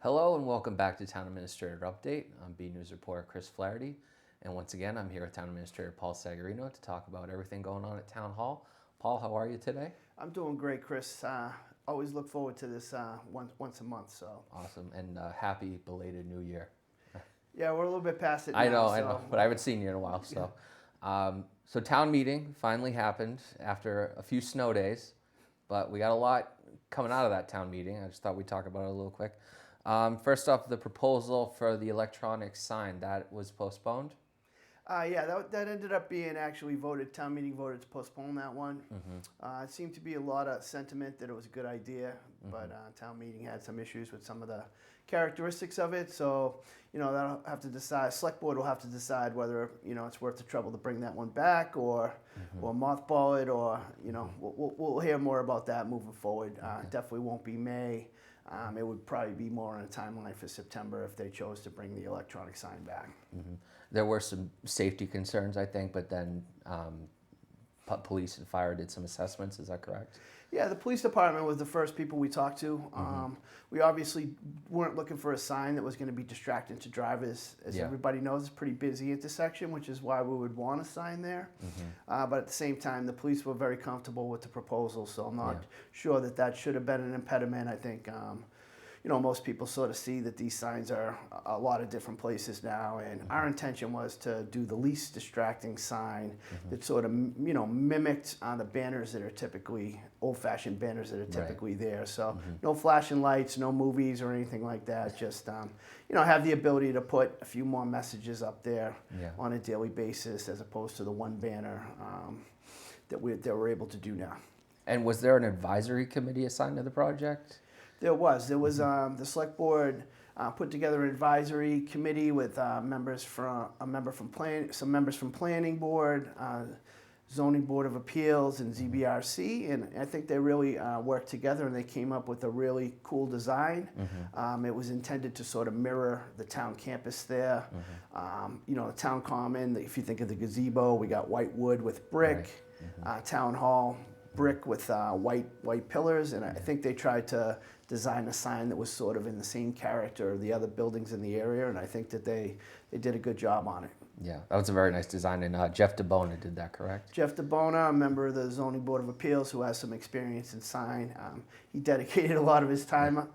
Hello and welcome back to Town Administrator Update. I'm BNEWS Reporter Chris Flaherty, and once again I'm here with Town Administrator Paul Sagarino to talk about everything going on at Town Hall. Paul, how are you today? I'm doing great, Chris. Always look forward to this once a month. So Awesome, and happy belated New Year. yeah, we're a little bit past it now. I know, but I haven't seen you in a while. So, so town meeting finally happened after a few snow days, but we got a lot coming out of that town meeting. I just thought we'd talk about it a little quick. First off, the proposal for the electronic sign, that was postponed. Yeah, that ended up being actually voted. Town meeting voted to postpone that one. It seemed to be a lot of sentiment that it was a good idea, but town meeting had some issues with some of the characteristics of it. So, that'll have to decide. Select board will have to decide whether it's worth the trouble to bring that one back or mothball it, or we'll hear more about that moving forward. Definitely won't be May. It would probably be more on a timeline for September if they chose to bring the electronic sign back. There were some safety concerns, I think, but then police and fire did some assessments. Is that correct? Yeah, the police department was the first people we talked to. We obviously weren't looking for a sign that was going to be distracting to drivers. As everybody knows, it's a pretty busy intersection, which is why we would want a sign there. But at the same time, the police were very comfortable with the proposal, so I'm not sure that should have been an impediment. I think most people sort of see that these signs are a lot of different places now, and our intention was to do the least distracting sign that sort of mimicked the banners that are typically old-fashioned banners that are typically there. So no flashing lights, no movies or anything like that. Just have the ability to put a few more messages up there on a daily basis, as opposed to the one banner that we're able to do now. And was there an advisory committee assigned to the project? There was the select board put together an advisory committee with some members from planning board, zoning board of appeals, and ZBRC, and I think they really worked together and they came up with a really cool design. It was intended to sort of mirror the town campus there. The town common. If you think of the gazebo, we got white wood with brick. Town hall, brick with white pillars, and I think they tried to design a sign that was sort of in the same character of the other buildings in the area, and I think that they did a good job on it. Yeah, that was a very nice design, and Jeff DeBona did that, correct? Jeff DeBona, a member of the Zoning Board of Appeals who has some experience in sign. He dedicated a lot of his time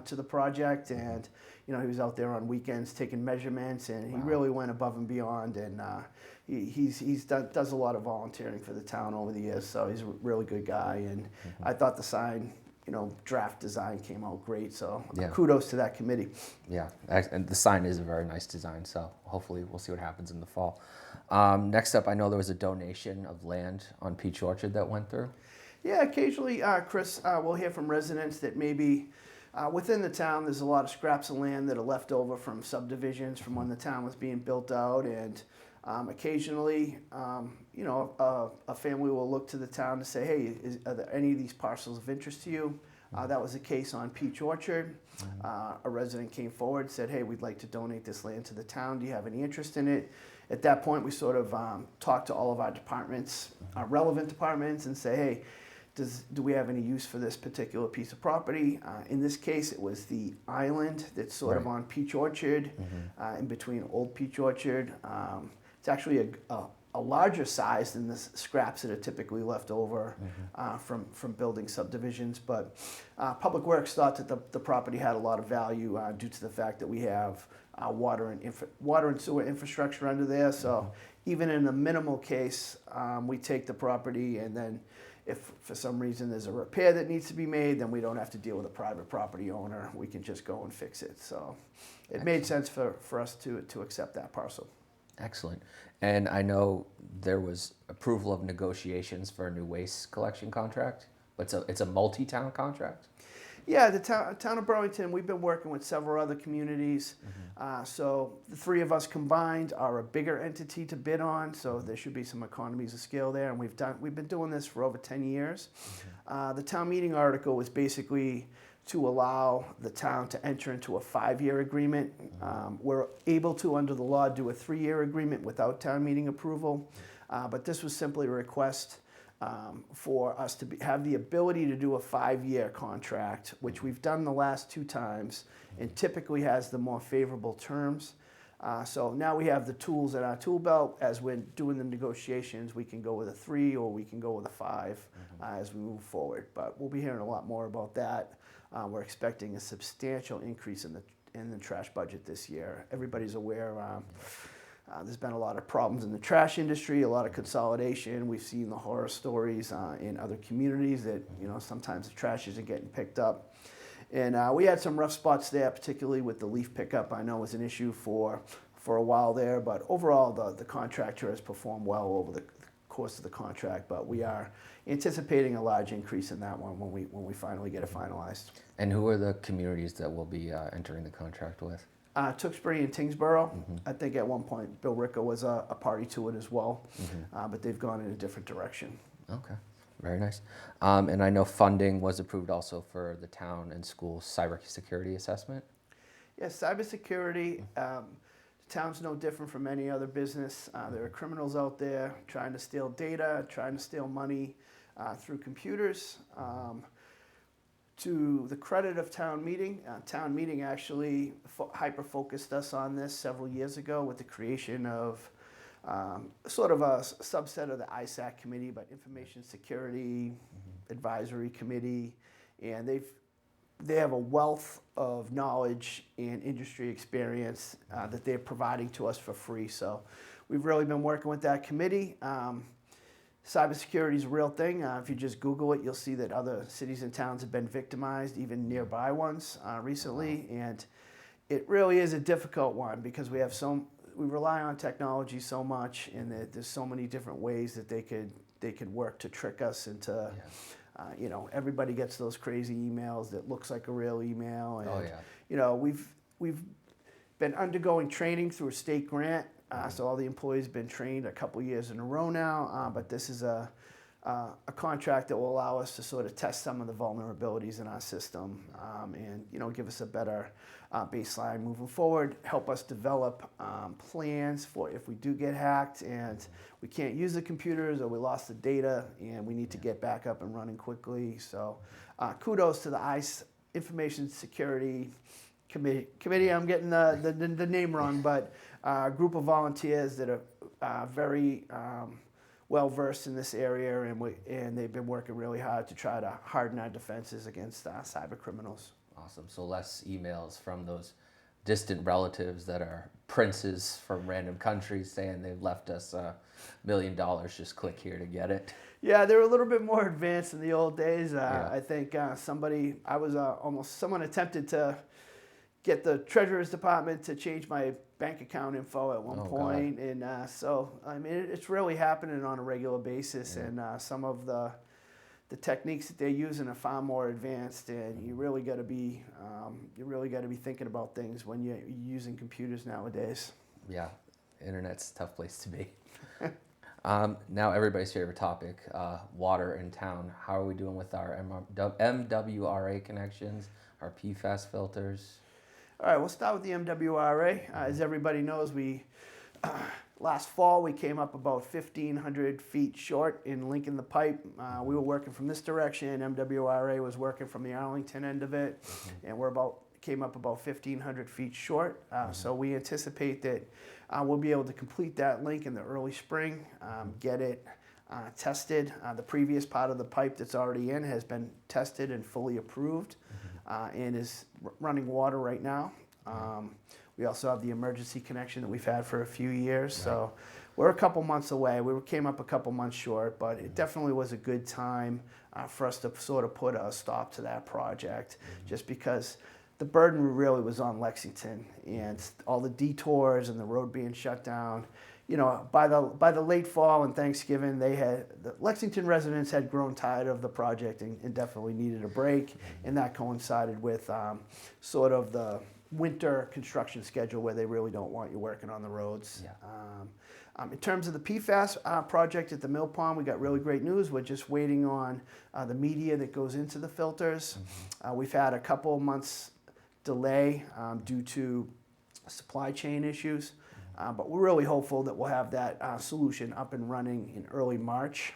to the project, and he was out there on weekends taking measurements, and he really went above and beyond, and does a lot of volunteering for the town over the years, so he's a really good guy, and I thought the sign draft design came out great, so kudos to that committee. Yeah, and the sign is a very nice design, so hopefully we'll see what happens in the fall. Next up, I know there was a donation of land on Peach Orchard that went through. Yeah, occasionally, Chris, we'll hear from residents that maybe within the town there's a lot of scraps of land that are left over from subdivisions from when the town was being built out, and occasionally, a family will look to the town to say, hey, are there any of these parcels of interest to you? That was the case on Peach Orchard. A resident came forward and said, hey, we'd like to donate this land to the town. Do you have any interest in it? At that point, we sort of talked to all of our departments, our relevant departments, and say, hey, do we have any use for this particular piece of property? In this case, it was the island that's sort of on Peach Orchard, in between Old Peach Orchard. It's actually a larger size than the scraps that are typically left over from building subdivisions. But Public Works thought that the property had a lot of value due to the fact that we have water and sewer infrastructure under there. So even in a minimal case, we take the property, and then if for some reason there's a repair that needs to be made, then we don't have to deal with a private property owner. We can just go and fix it. So it made sense for us to accept that parcel. Excellent. And I know there was approval of negotiations for a new waste collection contract, but it's a multi-town contract? Yeah, the town of Burlington, we've been working with several other communities. So the three of us combined are a bigger entity to bid on, so there should be some economies of scale there, and we've been doing this for over 10 years. The town meeting article was basically to allow the town to enter into a 5-year agreement. We're able to, under the law, do a 3-year agreement without town meeting approval, but this was simply a request for us to have the ability to do a 5-year contract, which we've done the last 2 times, and typically has the more favorable terms. So now we have the tools in our tool belt. As we're doing the negotiations, we can go with a 3 or we can go with a 5 as we move forward. But we'll be hearing a lot more about that. We're expecting a substantial increase in the trash budget this year. Everybody's aware. There's been a lot of problems in the trash industry, a lot of consolidation. We've seen the horror stories in other communities that, sometimes the trash isn't getting picked up. And we had some rough spots there, particularly with the leaf pickup. I know was an issue for a while there, but overall the contractor has performed well over the course of the contract. But we are anticipating a large increase in that one when we finally get it finalized. And who are the communities that will be entering the contract with? Tewksbury and Tingsboro. I think at one point Billerica was a party to it as well, but they've gone in a different direction. Okay, very nice. And I know funding was approved also for the town and school cybersecurity assessment. Yes, cybersecurity. The town's no different from any other business. There are criminals out there trying to steal data, trying to steal money through computers. To the credit of town meeting actually hyper-focused us on this several years ago with the creation of sort of a subset of the ISAC committee, but Information Security Advisory Committee, and they have a wealth of knowledge and industry experience that they're providing to us for free. So we've really been working with that committee. Cybersecurity is a real thing. If you just Google it, you'll see that other cities and towns have been victimized, even nearby ones recently. And it really is a difficult one because we rely on technology so much, and there's so many different ways that they could work to trick us into. Everybody gets those crazy emails that looks like a real email. And, we've been undergoing training through a state grant. So all the employees have been trained a couple years in a row now, but this is a contract that will allow us to sort of test some of the vulnerabilities in our system and give us a better baseline moving forward, help us develop plans for if we do get hacked and we can't use the computers or we lost the data and we need to get back up and running quickly. So kudos to the Information Security Committee. I'm getting the name wrong, but a group of volunteers that are very well versed in this area, and they've been working really hard to try to harden our defenses against cyber criminals. Awesome. So less emails from those distant relatives that are princes from random countries saying they've left us $1 million. Just click here to get it. Yeah, they were a little bit more advanced in the old days. I think someone attempted to get the Treasurer's Department to change my bank account info at one point. God. And so, I mean, it's really happening on a regular basis. Yeah. And some of the techniques that they're using are far more advanced. And you really got to be thinking about things when you're using computers nowadays. Yeah, internet's a tough place to be. Now everybody's favorite topic, water in town. How are we doing with our MWRA connections, our PFAS filters? All right, we'll start with the MWRA. As everybody knows, last fall we came up about 1,500 feet short in linking the pipe. We were working from this direction. MWRA was working from the Arlington end of it, and came up about 1,500 feet short. So we anticipate that we'll be able to complete that link in the early spring, get it tested. The previous part of the pipe that's already in has been tested and fully approved. And is running water right now. We also have the emergency connection that we've had for a few years. Right. So we're a couple months away. We came up a couple months short, but it definitely was a good time for us to sort of put a stop to that project, just because the burden really was on Lexington and all the detours and the road being shut down. By the late fall and Thanksgiving, the Lexington residents had grown tired of the project and definitely needed a break, and that coincided with sort of the winter construction schedule where they really don't want you working on the roads. Yeah. In terms of the PFAS project at the Mill Pond, we got really great news. We're just waiting on the media that goes into the filters. We've had a couple of months delay due to supply chain issues. But we're really hopeful that we'll have that solution up and running in early March.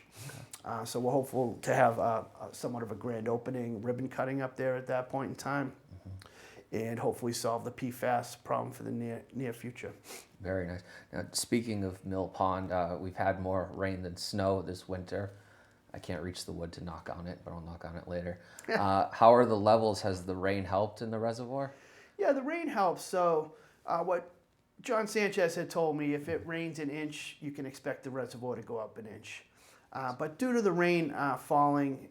So we're hopeful to have somewhat of a grand opening, ribbon cutting up there at that point in time, and hopefully solve the PFAS problem for the near future. Very nice. Now, speaking of Mill Pond, we've had more rain than snow this winter. I can't reach the wood to knock on it, but I'll knock on it later. How are the levels? Has the rain helped in the reservoir? Yeah, the rain helps. So what John Sanchez had told me, if it rains an inch, you can expect the reservoir to go up an inch. But due to the rain falling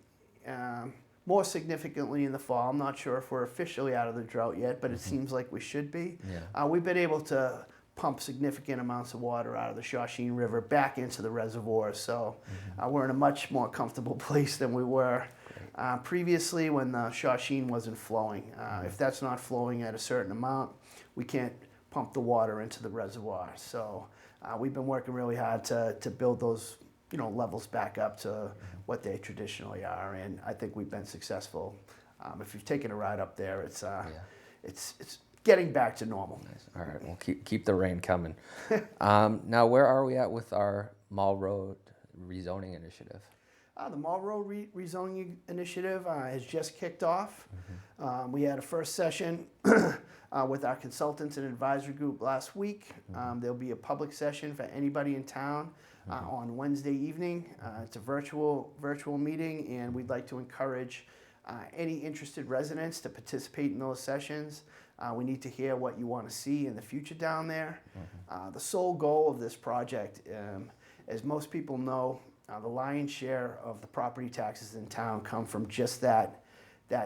more significantly in the fall, I'm not sure if we're officially out of the drought yet, but it seems like we should be. Yeah. We've been able to pump significant amounts of water out of the Shawshene River back into the reservoir. So we're in a much more comfortable place than we were previously when the Shawshene wasn't flowing. If that's not flowing at a certain amount, we can't pump the water into the reservoir. So we've been working really hard to build those levels back up to what they traditionally are, and I think we've been successful. If you've taken a ride up there, it's getting back to normal. Nice. All right, well, keep the rain coming. Now, where are we at with our Mall Road rezoning initiative? The Mall Road rezoning initiative has just kicked off. We had a first session with our consultants and advisory group last week. There'll be a public session for anybody in town on Wednesday evening. It's a virtual meeting, and we'd like to encourage any interested residents to participate in those sessions. We need to hear what you want to see in the future down there. The sole goal of this project, as most people know, the lion's share of the property taxes in town come from just that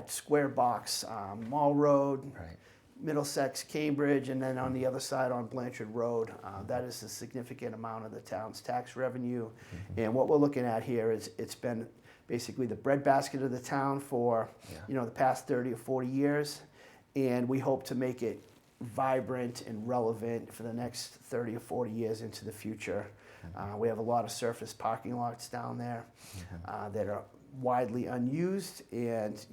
square box, Mall Road, Right. Middlesex, Cambridge, and then on the other side on Blanchard Road. That is a significant amount of the town's tax revenue. And what we're looking at here is it's been basically the breadbasket of the town for the past 30 or 40 years. And we hope to make it vibrant and relevant for the next 30 or 40 years into the future. We have a lot of surface parking lots down there that are widely unused, and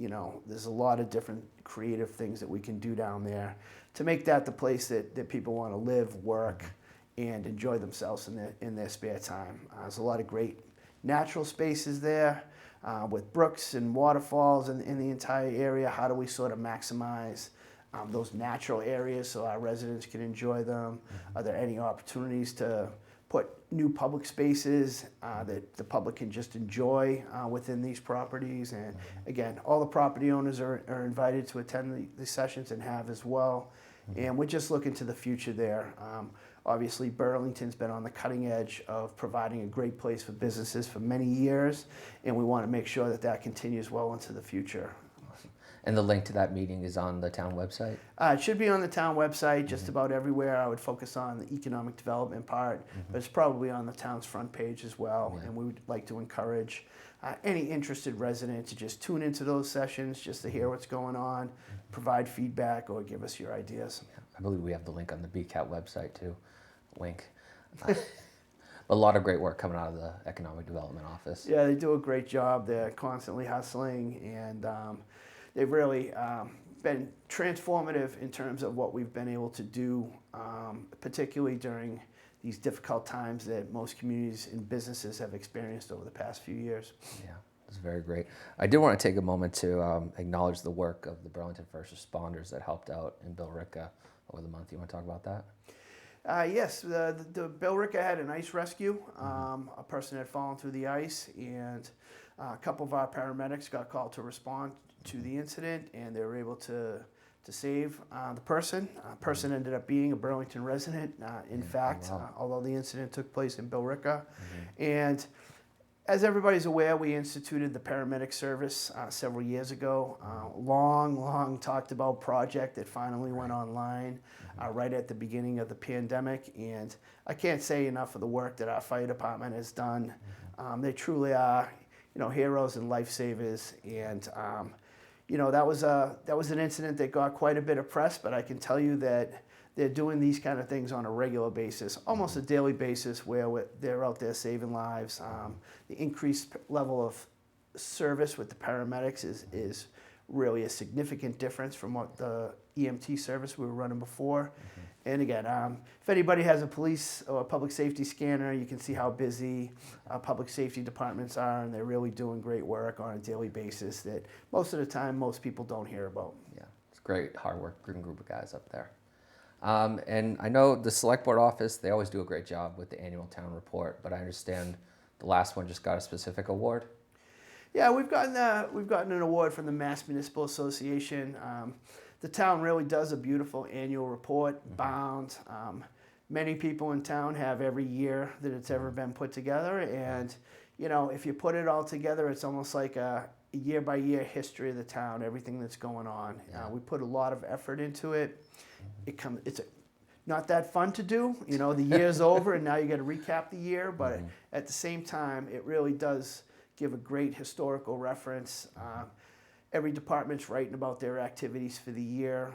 there's a lot of different creative things that we can do down there to make that the place that people want to live, work, and enjoy themselves in their spare time. There's a lot of great natural spaces there with brooks and waterfalls in the entire area. How do we sort of maximize those natural areas so our residents can enjoy them? Are there any opportunities to put new public spaces that the public can just enjoy within these properties? And again, all the property owners are invited to attend the sessions and have as well. And we're just looking to the future there. Obviously, Burlington's been on the cutting edge of providing a great place for businesses for many years, and we want to make sure that continues well into the future. And the link to that meeting is on the town website? It should be on the town website, just about everywhere. I would focus on the economic development part, but it's probably on the town's front page as well. And we would like to encourage any interested resident to just tune into those sessions just to hear what's going on, provide feedback, or give us your ideas. I believe we have the link on the BCAT website too. Wink. A lot of great work coming out of the Economic Development Office. Yeah, they do a great job. They're constantly hustling, and they've really been transformative in terms of what we've been able to do, particularly during these difficult times that most communities and businesses have experienced over the past few years. Yeah, it's very great. I did want to take a moment to acknowledge the work of the Burlington first responders that helped out in Billerica over the month. You want to talk about that? Yes, the Billerica had an ice rescue. A person had fallen through the ice, and a couple of our paramedics got called to respond to the incident, and they were able to save the person. The person ended up being a Burlington resident, in fact, although the incident took place in Billerica. And as everybody's aware, we instituted the paramedic service several years ago. Long talked about project that finally went online right at the beginning of the pandemic. And I can't say enough of the work that our fire department has done. They truly are, heroes and lifesavers. And that was an incident that got quite a bit of press, but I can tell you that they're doing these kind of things on a regular basis, almost a daily basis, where they're out there saving lives. The increased level of service with the paramedics is really a significant difference from what the EMT service we were running before. And again, if anybody has a police or a public safety scanner, you can see how busy public safety departments are, and they're really doing great work on a daily basis that most of the time most people don't hear about. Yeah, it's great, hard-working group of guys up there. And I know the select board office, they always do a great job with the annual town report, but I understand the last one just got a specific award. Yeah, we've gotten an award from the Mass Municipal Association. The town really does a beautiful annual report, bound. Many people in town have every year that it's ever been put together, and you know, if you put it all together, it's almost like a year-by-year history of the town, everything that's going on. We put a lot of effort into it. It's not that fun to do. You know, the year's over, and now you got to recap the year. But at the same time, it really does give a great historical reference. Every department's writing about their activities for the year.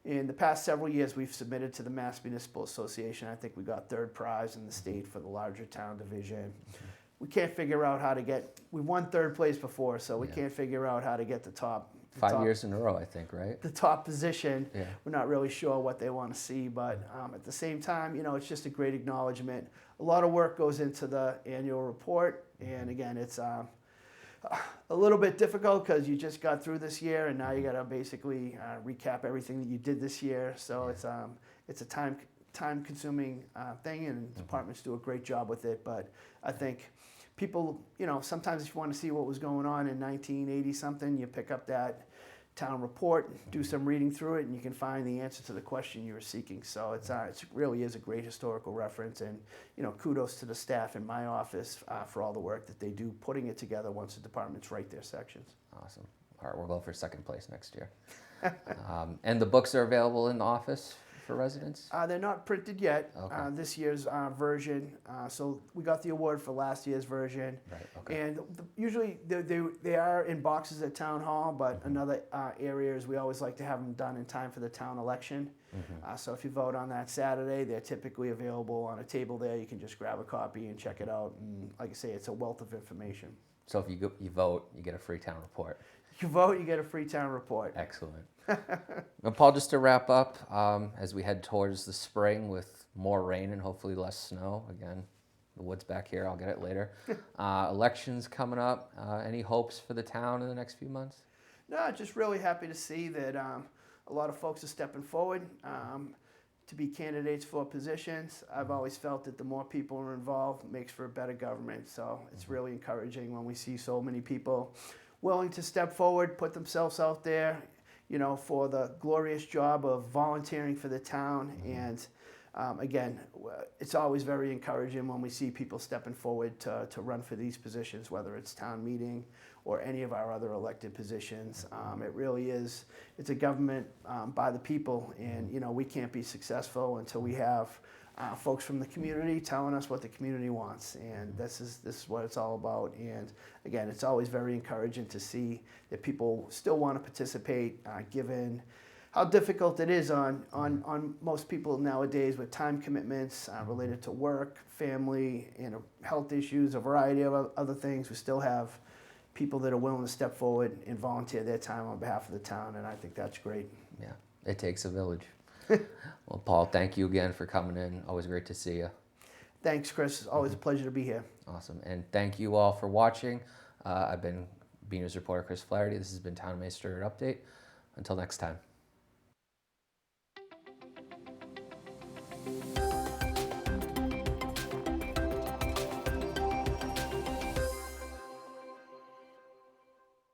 In the past several years, we've submitted to the Mass Municipal Association. I think we got third prize in the state for the larger town division. We can't figure out how to get. We won third place before, so we can't figure out how to get the top. 5 years in a row, I think, right? The top position. Yeah. We're not really sure what they want to see, but at the same time, you know, it's just a great acknowledgement. A lot of work goes into the annual report, and again, it's a little bit difficult because you just got through this year, and now you got to basically recap everything that you did this year. So it's a time-consuming thing, and departments do a great job with it. But I think people, you know, sometimes if you want to see what was going on in 1980 something, you pick up that town report, do some reading through it, and you can find the answer to the question you were seeking. So it really is a great historical reference, and you know, kudos to the staff in my office for all the work that they do putting it together once the departments write their sections. Awesome. All right, we'll go for second place next year. And the books are available in the office for residents? They're not printed yet. Okay. This year's version. So we got the award for last year's version. Right. Okay. And usually they are in boxes at town hall, but another area is we always like to have them done in time for the town election. So if you vote on that Saturday, they're typically available on a table there. You can just grab a copy and check it out. And like I say, it's a wealth of information. So if you vote, you get a free town report. You vote, you get a free town report. Excellent. Now, Paul, just to wrap up, as we head towards the spring with more rain and hopefully less snow, again, the wood's back here, I'll get it later. Elections coming up. Any hopes for the town in the next few months? No, just really happy to see that a lot of folks are stepping forward to be candidates for positions. I've always felt that the more people are involved makes for a better government. So it's really encouraging when we see so many people willing to step forward, put themselves out there, you know, for the glorious job of volunteering for the town. And again, it's always very encouraging when we see people stepping forward to run for these positions, whether it's town meeting or any of our other elected positions. It really is, it's a government by the people, and you know, we can't be successful until we have folks from the community telling us what the community wants, and this is what it's all about. And again, it's always very encouraging to see that people still want to participate, given how difficult it is on most people nowadays with time commitments related to work, family, and health issues, a variety of other things. We still have people that are willing to step forward and volunteer their time on behalf of the town, and I think that's great. Yeah, it takes a village. Well, Paul, thank you again for coming in. Always great to see you. Thanks, Chris. It's always a pleasure to be here. Awesome. And thank you all for watching. I've been BNEWS Reporter Chris Flaherty. This has been Town Administrator Update. Until next time.